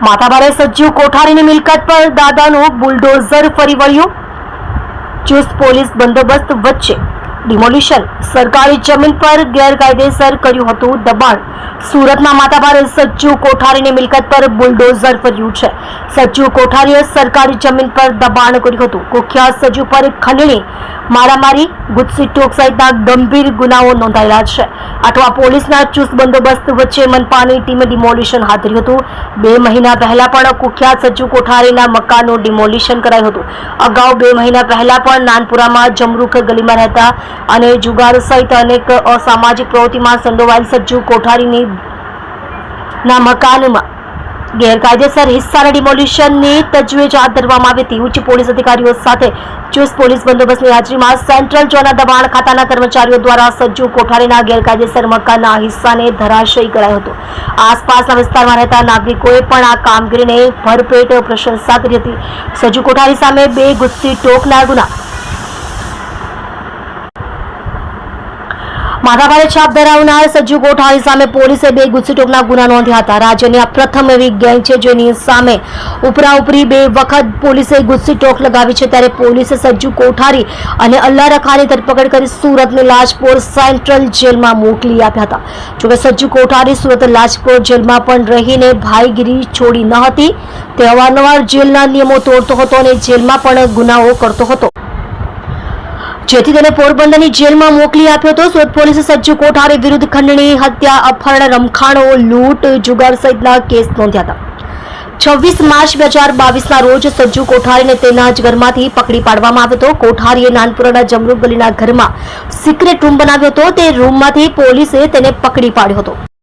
માથાભારે સજ્જુ કોઠારીની મિલકત પર દાદાનું બુલડોઝર ફરી વળ્યું। ચુસ્ત પોલીસ બંદોબસ્ત વચ્ચે ડિમોલિશન। સરકારી જમીન પર ગેરકાયદેસર કર્યું હતું દબાણ। સુરતના માથાભારે સજ્જુ કોઠારીની મિલકત પર બુલડોઝર ફર્યું છે। સજ્જુ કોઠારીએ સરકારી જમીન પર દબાણ કર્યું હતું। કુખ્યાત સજ્જુ પર ખંડણી, મારામારી, ગુજસીટોક સહિતના ગંભીર ગુનાઓ નોંધાયેલા છે। અઠવા પોલીસના ચુસ્ત બંદોબસ્ત વચ્ચે મનપાની ટીમે ડિમોલિશન હાથ ધર્યું હતું। 2 મહિના પહેલા પણ કુખ્યાત સજ્જુ કોઠારીના મકાનનું ડિમોલિશન કરાયું હતું। અગાઉ 2 મહિના પહેલા પણ નાનપુરામાં જમરૂખ ગલીમાં રહેતા અને જુગાર સહિત અનેક અસામાજિક પ્રવૃત્તિમાં સંડોવાયેલ સજ્જુ કોઠારીની મકાનમાં ગેરકાયદેસર હિસ્સાના ડિમોલિશનની તજવીજ હાથ ધરવામાં આવી હતી। ઉચ્ચ પોલીસ અધિકારીઓ સાથે ચુસ્ત પોલીસ બંદોબસ્તની હાજરીમાં સેન્ટ્રલ ઝોનના દબાણ ખાતાના કર્મચારીઓ દ્વારા સજ્જુ કોઠારીના ગેરકાયદેસર મકાનના હિસ્સાને ધરાશયી કરાયો હતો। આસપાસના વિસ્તારમાં રહેતા નાગરિકોએ પણ આ કામગીરીને ભરપેટ પ્રશંસા કરી હતી। સજ્જુ કોઠારી સામે 2 ગુજસીટોકના ગુના, માથાભારે છાપ ધરાવનાર સજ્જુ કોઠારી સામે પોલીસે 2 ગુજસીટોકના ગુના નોંધ્યા હતા। રાજ્યની આ પ્રથમ એવી ગેંગ છે જેની સામે ઉપરાઉપરી 2 વખત પોલીસે ગુજસીટોક લગાવી છે। ત્યારે પોલીસે સજ્જુ કોઠારી અને અલ્લા રખાની ધરપકડ કરી સુરતની લાજપોર સેન્ટ્રલ જેલમાં મોકલી આપ્યા હતા। જોકે સજ્જુ કોઠારી સુરત લાજપોર જેલમાં પણ રહીને ભાઈગીરી છોડી ન હતી। તે અવારનવાર જેલના નિયમો તોડતો હતો અને જેલમાં પણ ગુનાઓ કરતો હતો, જેથી તેને પોરબંદરની જેલમાં મોકલી આપ્યો હતો। સુરત પોલીસે સજ્જુ કોઠારી વિરુદ્ધ ખંડણી, હત્યા, અપહરણ, રમખાણો, લૂંટ, જુગાર સહિતના કેસ નોંધ્યા હતા। 26 માર્ચ 2022ના રોજ સજ્જુ કોઠારીને તેના જ ઘરમાંથી પકડી પાડવામાં આવ્યો હતો। કોઠારીએ નાનપુરાના જમરૂખ ગલીના ઘરમાં સિક્રેટ રૂમ બનાવ્યો હતો। તે રૂમમાંથી પોલીસે તેને પકડી પાડ્યો હતો।